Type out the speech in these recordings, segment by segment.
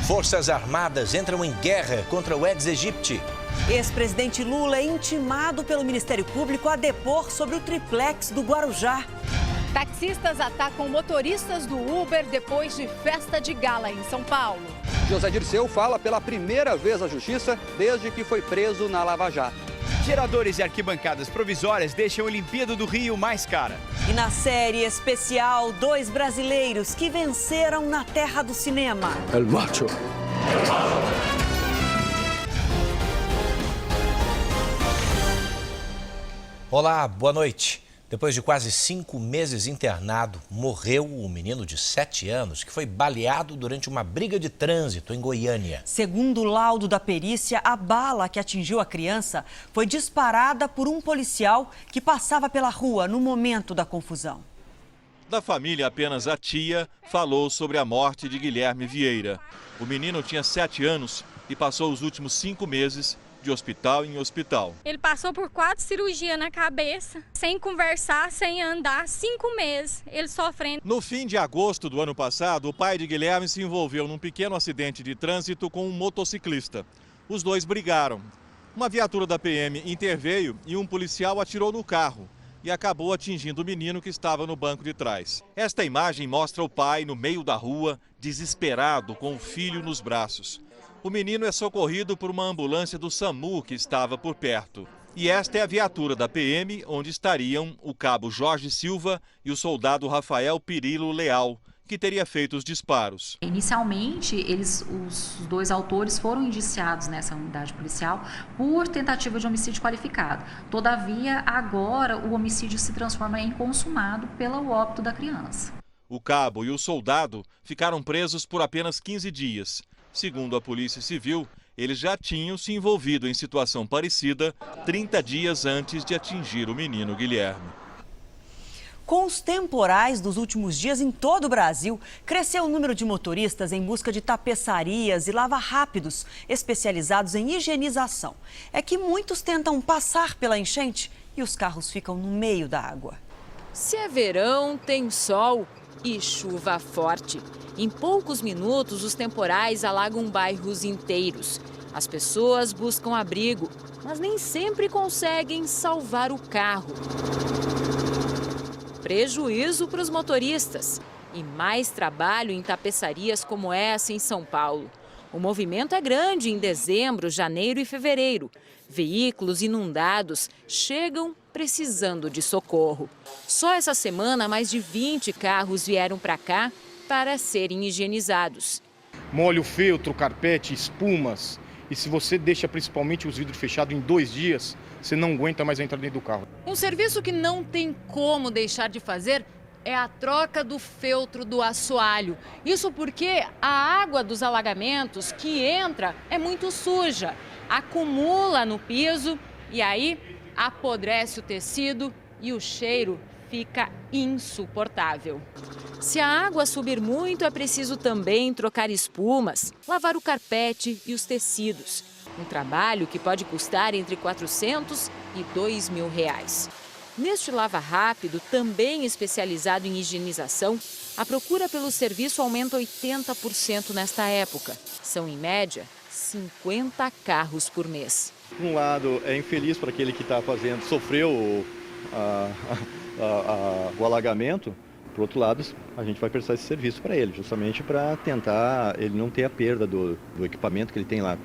Forças Armadas entram em guerra contra o ex-Egipte. Ex-presidente Lula é intimado pelo Ministério Público a depor sobre o triplex do Guarujá. Taxistas atacam motoristas do Uber depois de festa de gala em São Paulo. José Dirceu fala pela primeira vez à Justiça desde que foi preso na Lava Jato. Geradores e arquibancadas provisórias deixam a Olimpíada do Rio mais cara. E na série especial, 2 brasileiros que venceram na terra do cinema. El macho. Olá, boa noite. Depois de quase 5 meses internado, morreu o menino de 7 anos que foi baleado durante uma briga de trânsito em Goiânia. Segundo o laudo da perícia, a bala que atingiu a criança foi disparada por um policial que passava pela rua no momento da confusão. Da família, apenas a tia falou sobre a morte de Guilherme Vieira. O menino tinha 7 anos e passou os últimos 5 meses de hospital em hospital. Ele passou por 4 cirurgias na cabeça, sem conversar, sem andar, 5 meses, ele sofrendo. No fim de agosto do ano passado, o pai de Guilherme se envolveu num pequeno acidente de trânsito com um motociclista. Os dois brigaram. Uma viatura da PM interveio e um policial atirou no carro e acabou atingindo o menino que estava no banco de trás. Esta imagem mostra o pai no meio da rua, desesperado, com o filho nos braços. O menino é socorrido por uma ambulância do SAMU que estava por perto. E esta é a viatura da PM, onde estariam o cabo Jorge Silva e o soldado Rafael Pirilo Leal, que teria feito os disparos. Inicialmente, os 2 autores foram indiciados nessa unidade policial por tentativa de homicídio qualificado. Todavia, agora o homicídio se transforma em consumado pelo óbito da criança. O cabo e o soldado ficaram presos por apenas 15 dias. Segundo a Polícia Civil, eles já tinham se envolvido em situação parecida 30 dias antes de atingir o menino Guilherme. Com os temporais dos últimos dias em todo o Brasil, cresceu o número de motoristas em busca de tapeçarias e lava-rápidos especializados em higienização. É que muitos tentam passar pela enchente e os carros ficam no meio da água. Se é verão, tem sol e chuva forte. Em poucos minutos, os temporais alagam bairros inteiros. As pessoas buscam abrigo, mas nem sempre conseguem salvar o carro. Prejuízo para os motoristas e mais trabalho em tapeçarias como essa em São Paulo. O movimento é grande em dezembro, janeiro e fevereiro. Veículos inundados chegam precisando de socorro. Só essa semana, mais de 20 carros vieram para cá para serem higienizados. Molha o feltro, carpete, espumas. E se você deixa principalmente os vidros fechados em 2 dias, você não aguenta mais entrar dentro do carro. Um serviço que não tem como deixar de fazer é a troca do feltro do assoalho. Isso porque a água dos alagamentos que entra é muito suja, acumula no piso e aí apodrece o tecido e o cheiro fica insuportável. Se a água subir muito, é preciso também trocar espumas, lavar o carpete e os tecidos. Um trabalho que pode custar entre R$400 e R$2.000. Neste Lava Rápido, também especializado em higienização, a procura pelo serviço aumenta 80% nesta época. São, em média, 50 carros por mês. Por um lado, é infeliz para aquele que está fazendo, sofreu o alagamento. Por outro lado, a gente vai prestar esse serviço para ele, justamente para tentar ele não ter a perda do equipamento que ele tem lá.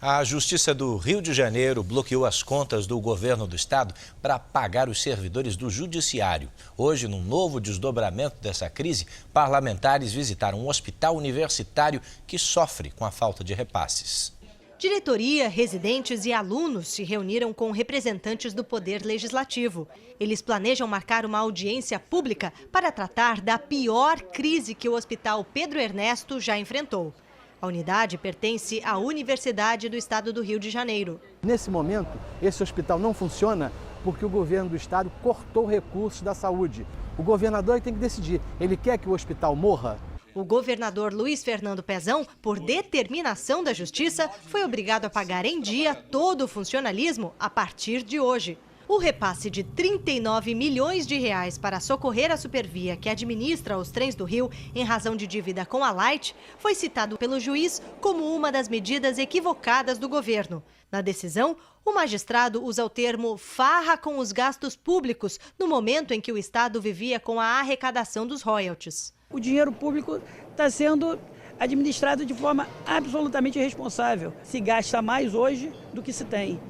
A Justiça do Rio de Janeiro bloqueou as contas do governo do estado para pagar os servidores do judiciário. Hoje, num novo desdobramento dessa crise, parlamentares visitaram um hospital universitário que sofre com a falta de repasses. Diretoria, residentes e alunos se reuniram com representantes do Poder Legislativo. Eles planejam marcar uma audiência pública para tratar da pior crise que o Hospital Pedro Ernesto já enfrentou. A unidade pertence à Universidade do Estado do Rio de Janeiro. Nesse momento, esse hospital não funciona porque o governo do estado cortou recursos da saúde. O governador tem que decidir, ele quer que o hospital morra? O governador Luiz Fernando Pezão, por determinação da Justiça, foi obrigado a pagar em dia todo o funcionalismo a partir de hoje. O repasse de 39 milhões de reais para socorrer a Supervia, que administra os trens do Rio, em razão de dívida com a Light, foi citado pelo juiz como uma das medidas equivocadas do governo. Na decisão, o magistrado usa o termo farra com os gastos públicos, no momento em que o Estado vivia com a arrecadação dos royalties. O dinheiro público está sendo administrado de forma absolutamente irresponsável. Se gasta mais hoje do que se tem.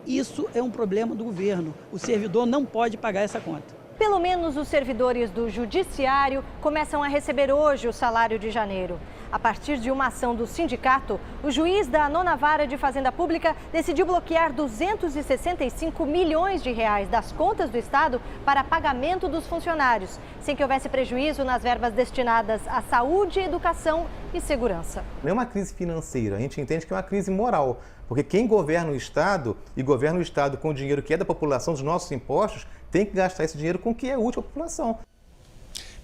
Isso é um problema do governo. O servidor não pode pagar essa conta. Pelo menos os servidores do Judiciário começam a receber hoje o salário de janeiro. A partir de uma ação do sindicato, o juiz da 9ª Vara de Fazenda Pública decidiu bloquear 265 milhões de reais das contas do Estado para pagamento dos funcionários, sem que houvesse prejuízo nas verbas destinadas à saúde, educação e segurança. Não é uma crise financeira, a gente entende que é uma crise moral, porque quem governa o Estado e governa o Estado com o dinheiro que é da população, dos nossos impostos, tem que gastar esse dinheiro com o que é útil à população.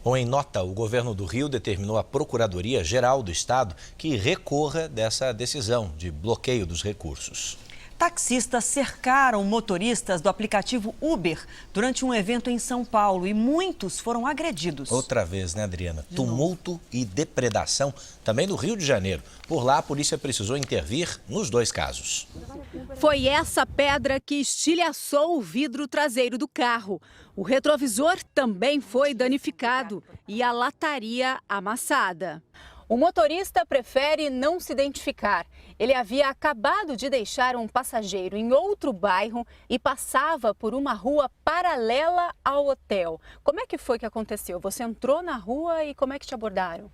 Bom, em nota, o governo do Rio determinou à Procuradoria-Geral do Estado que recorra dessa decisão de bloqueio dos recursos. Taxistas cercaram motoristas do aplicativo Uber durante um evento em São Paulo e muitos foram agredidos. Outra vez, né, Adriana? Tumulto e depredação também no Rio de Janeiro. Por lá, a polícia precisou intervir nos 2 casos. Foi essa pedra que estilhaçou o vidro traseiro do carro. O retrovisor também foi danificado e a lataria amassada. O motorista prefere não se identificar. Ele havia acabado de deixar um passageiro em outro bairro e passava por uma rua paralela ao hotel. Como é que foi que aconteceu? Você entrou na rua e como é que te abordaram?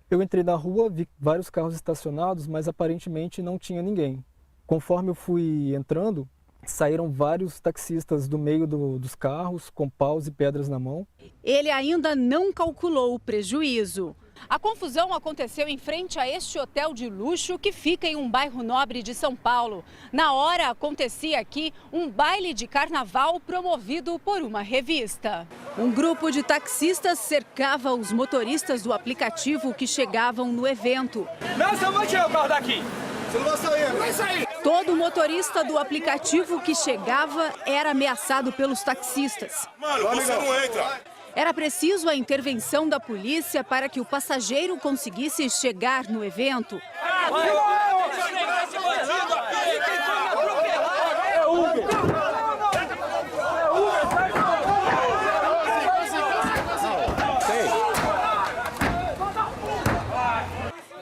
Eu entrei na rua, vi vários carros estacionados, mas aparentemente não tinha ninguém. Conforme eu fui entrando, saíram vários taxistas do meio dos carros com paus e pedras na mão. Ele ainda não calculou o prejuízo. A confusão aconteceu em frente a este hotel de luxo que fica em um bairro nobre de São Paulo. Na hora, acontecia aqui um baile de carnaval promovido por uma revista. Um grupo de taxistas cercava os motoristas do aplicativo que chegavam no evento. Não, você não vai tirar o carro daqui. Você não vai sair, não vai sair. Todo motorista do aplicativo que chegava era ameaçado pelos taxistas. Mano, você não entra. Era preciso a intervenção da polícia para que o passageiro conseguisse chegar no evento.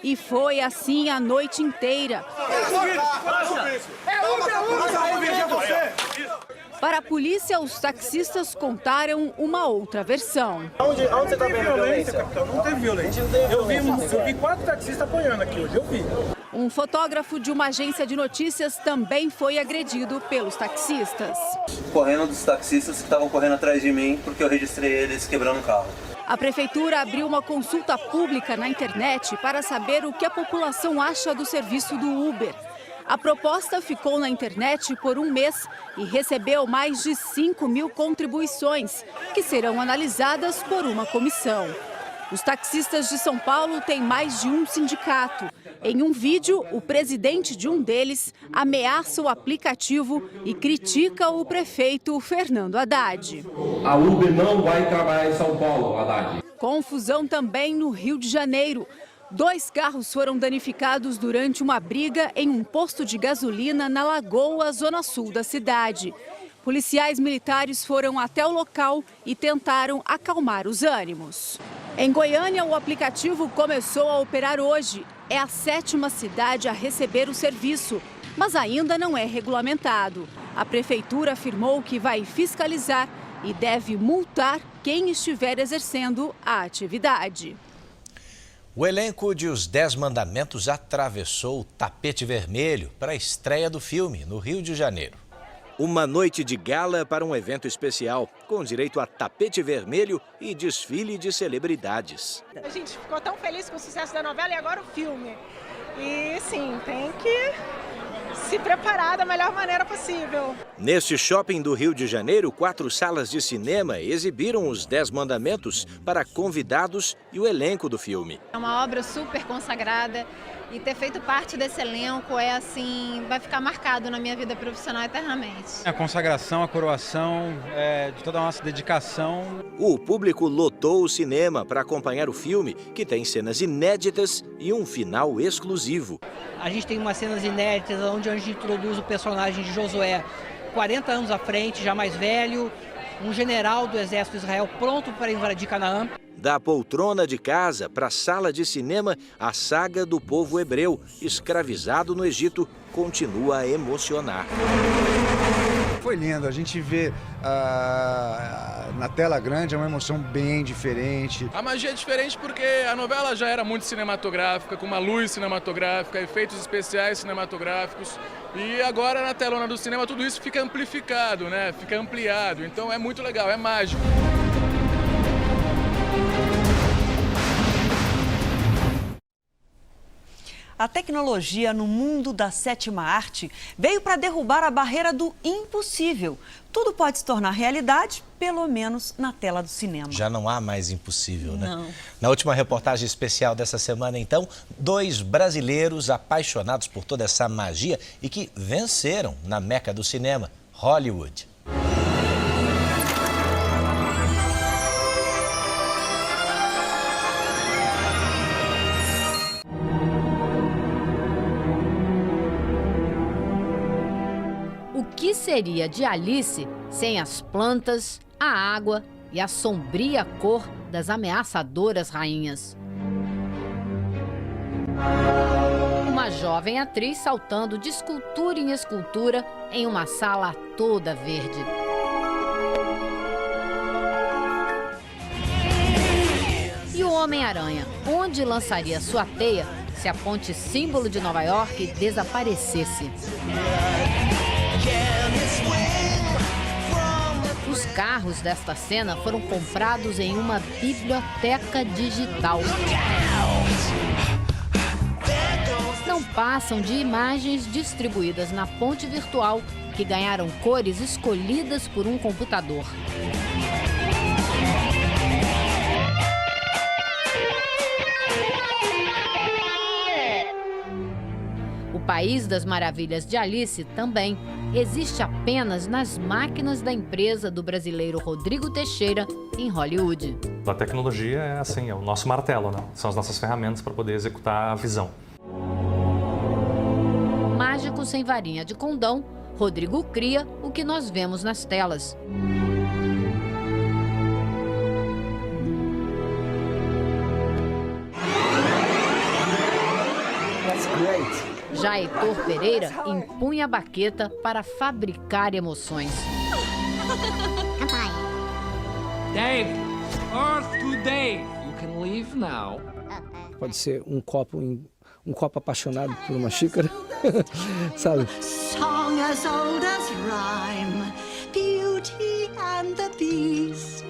E foi assim a noite inteira. Para a polícia, os taxistas contaram uma outra versão. Onde você está vendo violência, capitão? Não teve violência. Eu vi 4 taxistas apanhando aqui hoje, eu vi. Um fotógrafo de uma agência de notícias também foi agredido pelos taxistas. Correndo dos taxistas que estavam correndo atrás de mim porque eu registrei eles quebrando o carro. A prefeitura abriu uma consulta pública na internet para saber o que a população acha do serviço do Uber. A proposta ficou na internet por um mês e recebeu mais de 5.000 contribuições, que serão analisadas por uma comissão. Os taxistas de São Paulo têm mais de um sindicato. Em um vídeo, o presidente de um deles ameaça o aplicativo e critica o prefeito Fernando Haddad. A Uber não vai trabalhar em São Paulo, Haddad. Confusão também no Rio de Janeiro. 2 carros foram danificados durante uma briga em um posto de gasolina na Lagoa, zona sul da cidade. Policiais militares foram até o local e tentaram acalmar os ânimos. Em Goiânia, o aplicativo começou a operar hoje. É a 7ª cidade a receber o serviço, mas ainda não é regulamentado. A prefeitura afirmou que vai fiscalizar e deve multar quem estiver exercendo a atividade. O elenco de Os 10 Mandamentos atravessou o tapete vermelho para a estreia do filme no Rio de Janeiro. Uma noite de gala para um evento especial, com direito a tapete vermelho e desfile de celebridades. A gente ficou tão feliz com o sucesso da novela e agora o filme. E sim, tem que se preparar da melhor maneira possível. Neste shopping do Rio de Janeiro, 4 salas de cinema exibiram os 10 mandamentos para convidados e o elenco do filme. É uma obra super consagrada e ter feito parte desse elenco vai ficar marcado na minha vida profissional eternamente. A consagração, a coroação de toda a nossa dedicação. O público lotou o cinema para acompanhar o filme, que tem cenas inéditas e um final exclusivo. A gente tem umas cenas inéditas onde a gente introduz o personagem de Josué 40 anos à frente, já mais velho, um general do exército de Israel pronto para invadir Canaã. Da poltrona de casa para a sala de cinema, a saga do povo hebreu, escravizado no Egito, continua a emocionar. Foi lindo, a gente vê na tela grande, é uma emoção bem diferente. A magia é diferente porque a novela já era muito cinematográfica, com uma luz cinematográfica, efeitos especiais cinematográficos. E agora na telona do cinema tudo isso fica amplificado, né? Fica ampliado, então é muito legal, é mágico. A tecnologia no mundo da sétima arte veio para derrubar a barreira do impossível. Tudo pode se tornar realidade, pelo menos na tela do cinema. Já não há mais impossível, né? Não. Na última reportagem especial dessa semana, então, 2 brasileiros apaixonados por toda essa magia e que venceram na meca do cinema, Hollywood. O que seria de Alice sem as plantas, a água e a sombria cor das ameaçadoras rainhas? Uma jovem atriz saltando de escultura em escultura em uma sala toda verde. E o Homem-Aranha, onde lançaria sua teia se a ponte símbolo de Nova York desaparecesse? Os carros desta cena foram comprados em uma biblioteca digital. Não passam de imagens distribuídas na ponte virtual que ganharam cores escolhidas por um computador. O País das Maravilhas de Alice também existe apenas nas máquinas da empresa do brasileiro Rodrigo Teixeira, em Hollywood. A tecnologia é assim, é o nosso martelo, né? São as nossas ferramentas para poder executar a visão. Mágico sem varinha de condão, Rodrigo cria o que nós vemos nas telas. That's great. Já Heitor Pereira empunha a baqueta para fabricar emoções. Dave, Earth to Dave. You can leave now. Pode ser um copo apaixonado por uma xícara, sabe? Song as old as rhyme, Beauty and the Beast.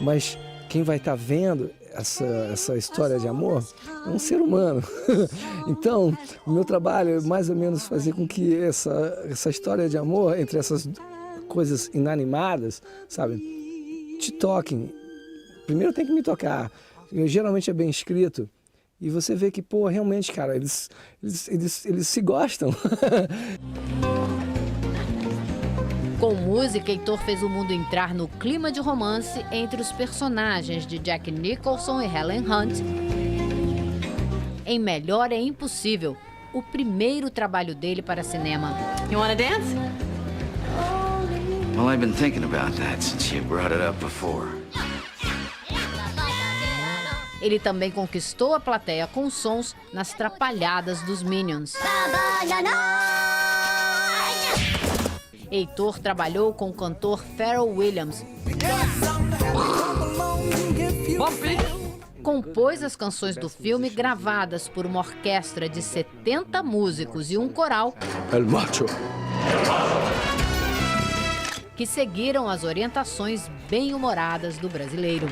Mas quem vai estar vendo essa história de amor é um ser humano. Então, o meu trabalho é mais ou menos fazer com que essa história de amor entre essas coisas inanimadas, sabe, te toquem. Primeiro tem que me tocar. Geralmente é bem escrito. E você vê que, pô, realmente, cara, eles se gostam. Com música, Heitor fez o mundo entrar no clima de romance entre os personagens de Jack Nicholson e Helen Hunt. Em Melhor é Impossível, o primeiro trabalho dele para cinema. You wanna dance? Well, I've been thinking about that since you brought it up before. Ele também conquistou a plateia com sons nas trapalhadas dos Minions. Heitor trabalhou com o cantor Pharrell Williams. Compôs as canções do filme gravadas por uma orquestra de 70 músicos e um coral El Macho. que seguiram as orientações bem-humoradas do brasileiro.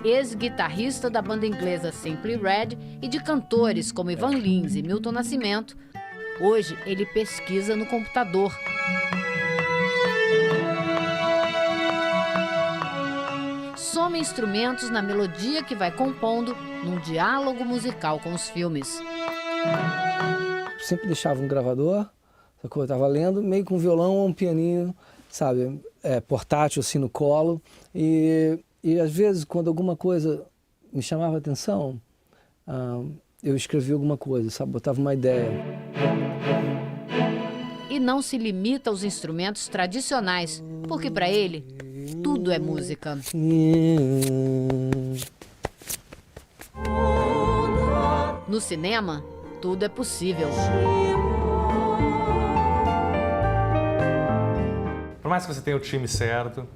ex-guitarrista da banda inglesa Simply Red e de cantores como Ivan Lins e Milton Nascimento, hoje ele pesquisa no computador. Soma instrumentos na melodia que vai compondo num diálogo musical com os filmes. Sempre deixava um gravador, eu estava lendo, meio com um violão ou um pianinho, sabe, portátil assim no colo. E às vezes, quando alguma coisa me chamava a atenção, eu escrevia alguma coisa, sabe, botava uma ideia. E não se limita aos instrumentos tradicionais, porque para ele, tudo é música. No cinema, tudo é possível. Por mais que você tenha o time certo,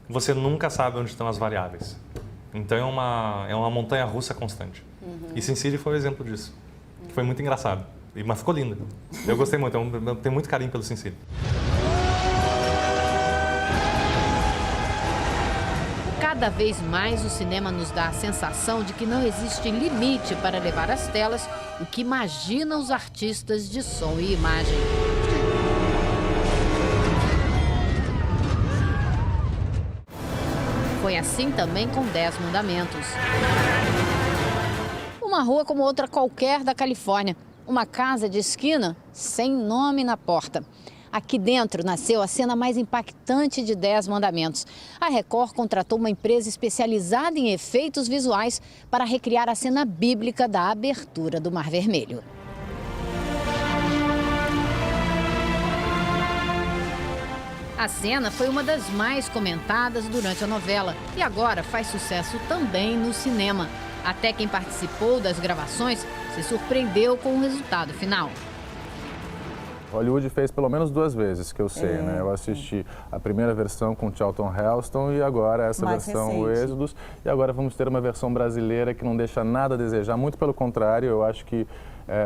você nunca sabe onde estão as variáveis. Então é uma montanha-russa constante. E Sin City foi um exemplo disso. Foi muito engraçado. Mas ficou lindo. Eu gostei muito, eu tenho muito carinho pelo Sin City. Cada vez mais o cinema nos dá a sensação de que não existe limite para levar às telas o que imaginam os artistas de som e imagem. Foi assim também com 10 Mandamentos. Uma rua como outra qualquer da Califórnia. Uma casa de esquina sem nome na porta. Aqui dentro nasceu a cena mais impactante de 10 Mandamentos. A Record contratou uma empresa especializada em efeitos visuais para recriar a cena bíblica da abertura do Mar Vermelho. A cena foi uma das mais comentadas durante a novela e agora faz sucesso também no cinema. Até quem participou das gravações se surpreendeu com o resultado final. Hollywood fez pelo menos 2 vezes, que eu sei, né? Eu assisti a primeira versão com Charlton Heston e agora essa Mais versão, recente. o Êxodos. E agora vamos ter uma versão brasileira que não deixa nada a desejar, muito pelo contrário, eu acho que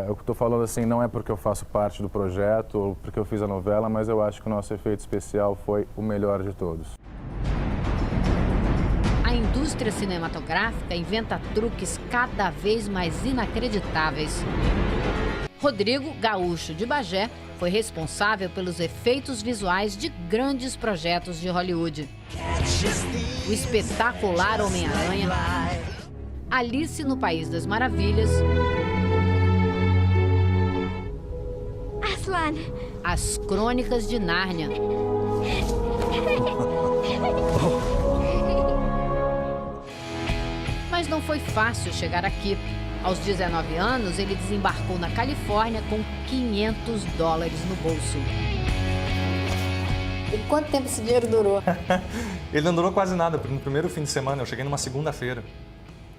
eu estou falando assim, não é porque eu faço parte do projeto ou porque eu fiz a novela, mas eu acho que o nosso efeito especial foi o melhor de todos. A indústria cinematográfica inventa truques cada vez mais inacreditáveis. Rodrigo Gaúcho de Bagé foi responsável pelos efeitos visuais de grandes projetos de Hollywood. O espetacular Homem-Aranha, Alice no País das Maravilhas, Aslan. As Crônicas de Nárnia. Mas não foi fácil chegar aqui. Aos 19 anos, ele desembarcou na Califórnia com $500 no bolso. E quanto tempo esse dinheiro durou? Ele não durou quase nada, porque no primeiro fim de semana eu cheguei numa segunda-feira.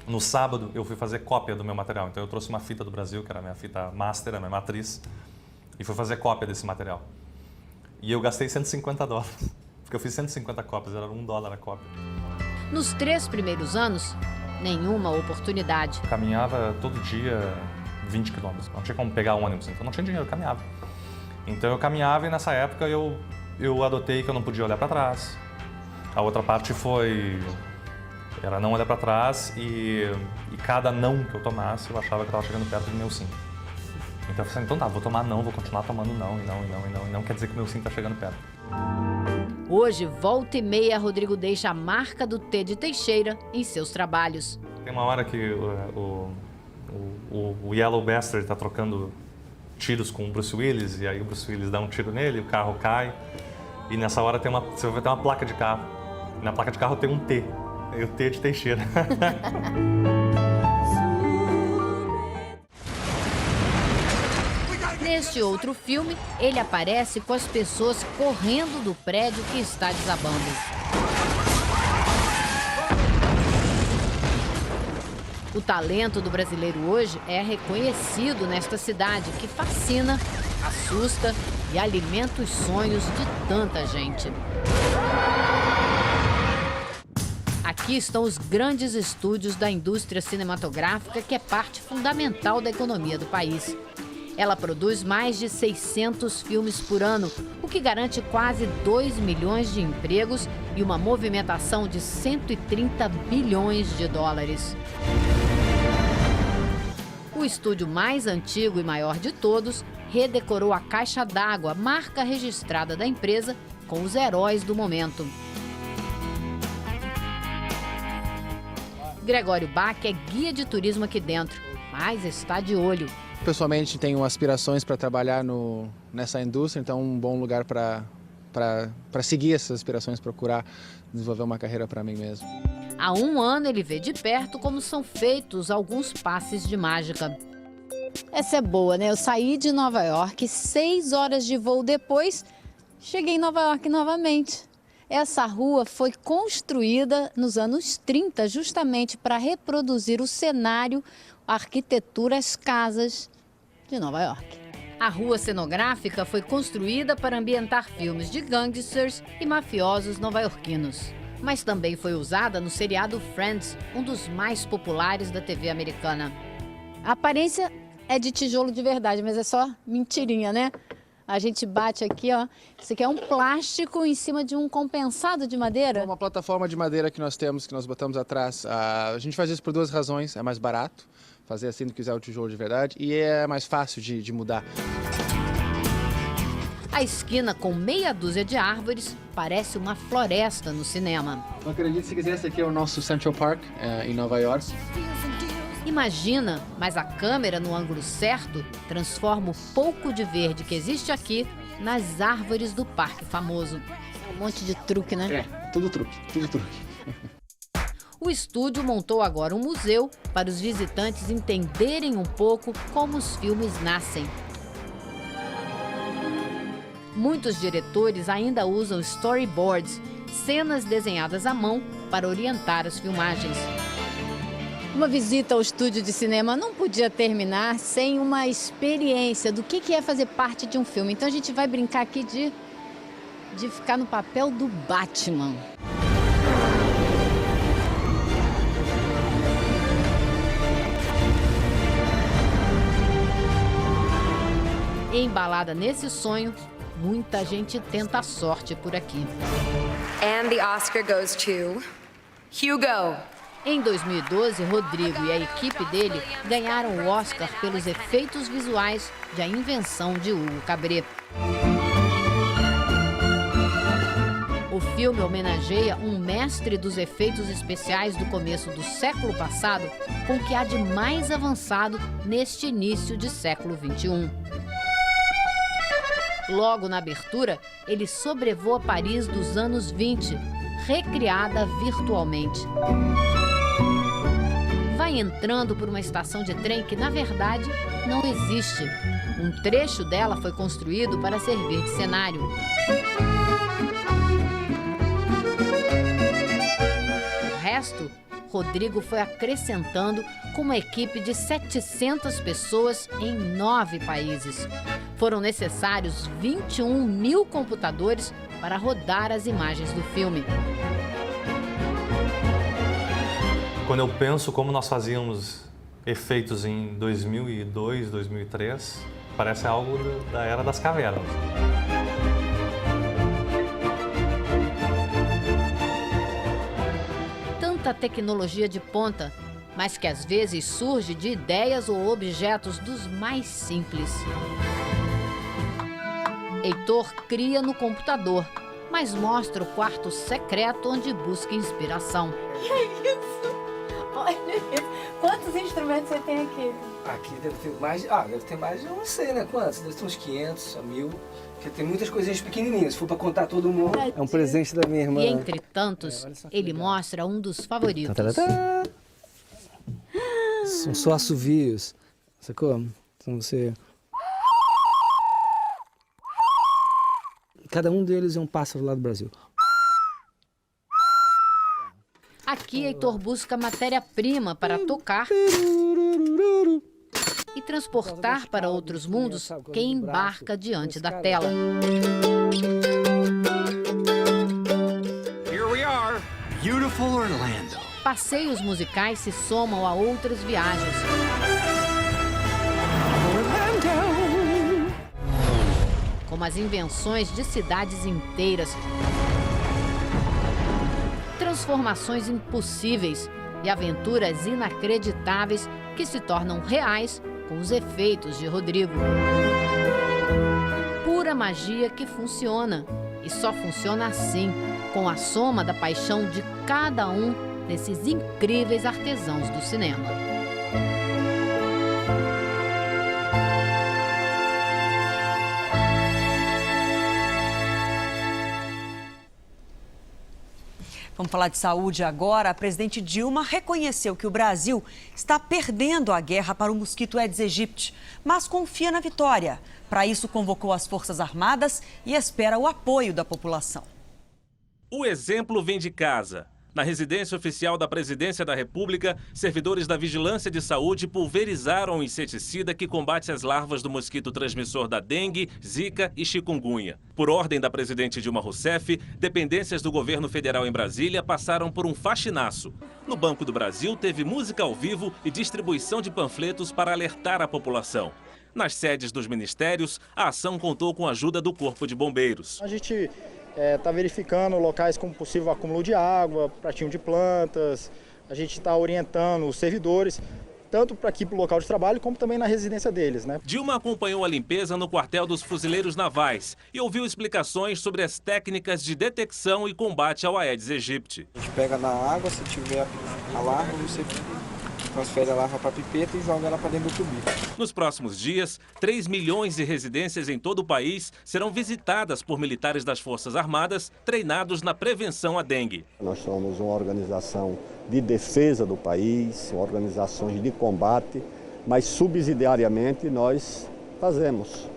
No sábado eu fui fazer cópia do meu material, então eu trouxe uma fita do Brasil, que era a minha fita master, a minha matriz, e fui fazer cópia desse material. E eu gastei $150, porque eu fiz 150 cópias, era $1 a cópia. Nos 3 primeiros anos, nenhuma oportunidade. Eu caminhava todo dia 20 quilômetros, não tinha como pegar ônibus, então não tinha dinheiro, eu caminhava. Então eu caminhava e nessa época eu adotei que eu não podia olhar para trás. A outra parte era não olhar para trás e cada não que eu tomasse, eu achava que eu estava chegando perto do meu sim. Então eu falei, então tá, vou tomar não, vou continuar tomando não, e não quer dizer que o meu sim está chegando perto. Hoje, volta e meia, Rodrigo deixa a marca do T de Teixeira em seus trabalhos. Tem uma hora que o Yellow Bastard está trocando tiros com o Bruce Willis, e aí o Bruce Willis dá um tiro nele, o carro cai, e nessa hora você vai ter uma placa de carro. E na placa de carro tem um T, e o T de Teixeira. Neste outro filme, ele aparece com as pessoas correndo do prédio que está desabando. O talento do brasileiro hoje é reconhecido nesta cidade que fascina, assusta e alimenta os sonhos de tanta gente. Aqui estão os grandes estúdios da indústria cinematográfica, que é parte fundamental da economia do país. Ela produz mais de 600 filmes por ano, o que garante quase 2 milhões de empregos e uma movimentação de 130 bilhões de dólares. O estúdio mais antigo e maior de todos redecorou a caixa d'água, marca registrada da empresa, com os heróis do momento. Gregório Bach é guia de turismo aqui dentro, mas está de olho. Pessoalmente, tenho aspirações para trabalhar nessa indústria, então um bom lugar para seguir essas aspirações, procurar desenvolver uma carreira para mim mesmo. Há um ano ele vê de perto como são feitos alguns passes de mágica. Essa é boa, né? Eu saí de Nova York, 6 horas de voo depois, cheguei em Nova York novamente. Essa rua foi construída nos anos 30 justamente para reproduzir o cenário, a arquitetura, as casas de Nova York. A rua cenográfica foi construída para ambientar filmes de gangsters e mafiosos nova-iorquinos. Mas também foi usada no seriado Friends, um dos mais populares da TV americana. A aparência é de tijolo de verdade, mas é só mentirinha, né? A gente bate aqui, ó. Isso aqui é um plástico em cima de um compensado de madeira. É uma plataforma de madeira que nós temos, que nós botamos atrás. A gente faz isso por 2 razões. É mais barato fazer assim do que usar o tijolo de verdade e é mais fácil de mudar. A esquina com meia dúzia de árvores parece uma floresta no cinema. Não acredito se quiser, esse aqui é o nosso Central Park, em Nova York. Imagina, mas a câmera no ângulo certo transforma o pouco de verde que existe aqui nas árvores do parque famoso. Um monte de truque, né? É, tudo truque, tudo truque. O estúdio montou agora um museu para os visitantes entenderem um pouco como os filmes nascem. Muitos diretores ainda usam storyboards, cenas desenhadas à mão para orientar as filmagens. Uma visita ao estúdio de cinema não podia terminar sem uma experiência do que é fazer parte de um filme. Então a gente vai brincar aqui de ficar no papel do Batman. Embalada nesse sonho, muita gente tenta a sorte por aqui. And the Oscar goes to Hugo. Em 2012, Rodrigo e a equipe dele ganharam o Oscar pelos efeitos visuais de A Invenção de Hugo Cabret. O filme homenageia um mestre dos efeitos especiais do começo do século passado com o que há de mais avançado neste início de século XXI. Logo na abertura, ele sobrevoa Paris dos anos 20, recriada virtualmente. Vai entrando por uma estação de trem que, na verdade, não existe. Um trecho dela foi construído para servir de cenário. O resto, Rodrigo foi acrescentando com uma equipe de 700 pessoas em 9 países. Foram necessários 21 mil computadores para rodar as imagens do filme. Quando eu penso como nós fazíamos efeitos em 2002, 2003, parece algo da era das cavernas. Tanta tecnologia de ponta, mas que às vezes surge de ideias ou objetos dos mais simples. Heitor cria no computador, mas mostra o quarto secreto onde busca inspiração. Que isso? Olha isso. Quantos instrumentos você tem aqui? Aqui deve ter mais, eu não sei, né, quantos? Deve ter uns 500, 1000, porque tem muitas coisinhas pequenininhas, se for pra contar todo mundo. É um presente da minha irmã. E entre tantos, ele mostra um dos favoritos. São só assovios, sacou? Então você... Cada um deles é um pássaro lá do Brasil. Aqui, Heitor busca matéria-prima para tocar e transportar para outros mundos quem embarca diante da tela. Here we are, beautiful Orlando. Passeios musicais se somam a outras viagens. Orlando. como as invenções de cidades inteiras, transformações impossíveis e aventuras inacreditáveis que se tornam reais com os efeitos de Rodrigo. Pura magia que funciona, e só funciona assim, com a soma da paixão de cada um desses incríveis artesãos do cinema. Vamos falar de saúde agora. A presidente Dilma reconheceu que o Brasil está perdendo a guerra para o mosquito Aedes aegypti, mas confia na vitória. Para isso, convocou as Forças Armadas e espera o apoio da população. O exemplo vem de casa. Na residência oficial da Presidência da República, servidores da Vigilância de Saúde pulverizaram o inseticida que combate as larvas do mosquito transmissor da dengue, zika e chikungunya. Por ordem da presidente Dilma Rousseff, dependências do governo federal em Brasília passaram por um faxinaço. No Banco do Brasil, teve música ao vivo e distribuição de panfletos para alertar a população. Nas sedes dos ministérios, a ação contou com a ajuda do Corpo de Bombeiros. A gente está verificando locais com possível acúmulo de água, pratinho de plantas. A gente está orientando os servidores, tanto para aqui para o local de trabalho, como também na residência deles, né? Dilma acompanhou a limpeza no quartel dos fuzileiros navais e ouviu explicações sobre as técnicas de detecção e combate ao Aedes aegypti. A gente pega na água, se tiver a larva, você transfere a larva para a pipeta e joga ela para dentro do tubinho. Nos próximos dias, 3 milhões de residências em todo o país serão visitadas por militares das Forças Armadas treinados na prevenção à dengue. Nós somos uma organização de defesa do país, organizações de combate, mas subsidiariamente nós fazemos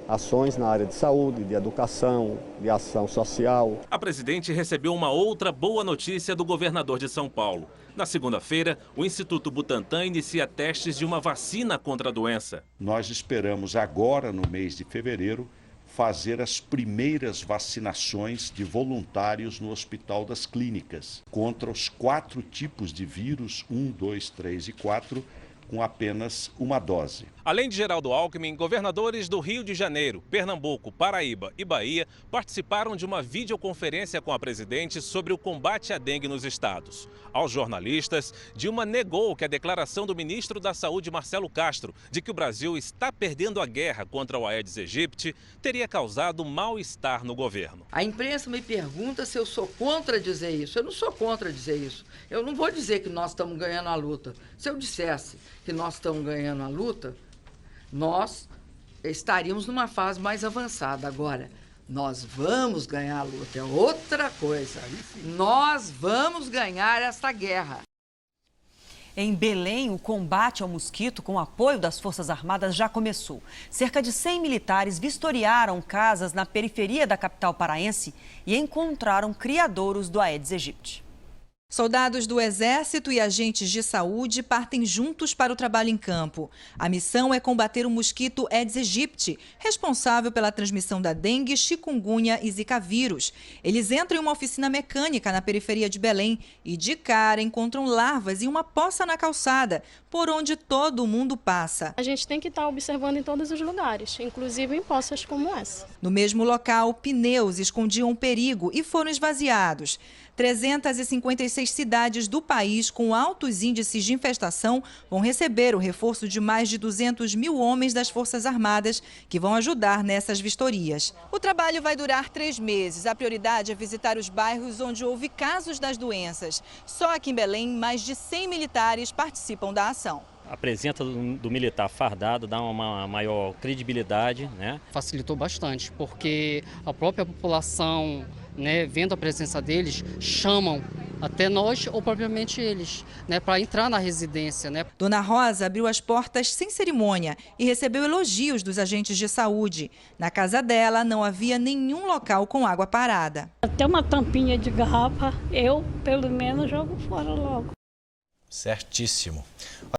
ações na área de saúde, de educação, de ação social. A presidente recebeu uma outra boa notícia do governador de São Paulo. Na segunda-feira, o Instituto Butantan inicia testes de uma vacina contra a doença. Nós esperamos agora, no mês de fevereiro, fazer as primeiras vacinações de voluntários no Hospital das Clínicas contra os 4 tipos de vírus, 1, 2, 3 e 4, com apenas uma dose. Além de Geraldo Alckmin, governadores do Rio de Janeiro, Pernambuco, Paraíba e Bahia participaram de uma videoconferência com a presidente sobre o combate à dengue nos estados. Aos jornalistas, Dilma negou que a declaração do ministro da Saúde, Marcelo Castro, de que o Brasil está perdendo a guerra contra o Aedes aegypti, teria causado mal-estar no governo. A imprensa me pergunta se eu sou contra dizer isso. Eu não sou contra dizer isso. Eu não vou dizer que nós estamos ganhando a luta. Se eu dissesse que nós estamos ganhando a luta, nós estaríamos numa fase mais avançada. Agora, nós vamos ganhar a luta, é outra coisa. Nós vamos ganhar esta guerra. Em Belém, o combate ao mosquito com o apoio das Forças Armadas já começou. Cerca de 100 militares vistoriaram casas na periferia da capital paraense e encontraram criadouros do Aedes aegypti. Soldados do Exército e agentes de saúde partem juntos para o trabalho em campo. A missão é combater o mosquito Aedes aegypti, responsável pela transmissão da dengue, chikungunya e zika vírus. Eles entram em uma oficina mecânica na periferia de Belém e de cara encontram larvas em uma poça na calçada, por onde todo mundo passa. A gente tem que estar observando em todos os lugares, inclusive em poças como essa. No mesmo local, pneus escondiam um perigo e foram esvaziados. 356 cidades do país com altos índices de infestação vão receber o reforço de mais de 200 mil homens das Forças Armadas que vão ajudar nessas vistorias. O trabalho vai durar 3 meses. A prioridade é visitar os bairros onde houve casos das doenças. Só aqui em Belém, mais de 100 militares participam da ação. A presença do militar fardado dá uma maior credibilidade, né? Facilitou bastante, porque a própria população, né, vendo a presença deles, chamam até nós ou propriamente eles, né, para entrar na residência, né? Dona Rosa abriu as portas sem cerimônia e recebeu elogios dos agentes de saúde. Na casa dela não havia nenhum local com água parada. Até uma tampinha de garrafa, eu pelo menos jogo fora logo. Certíssimo.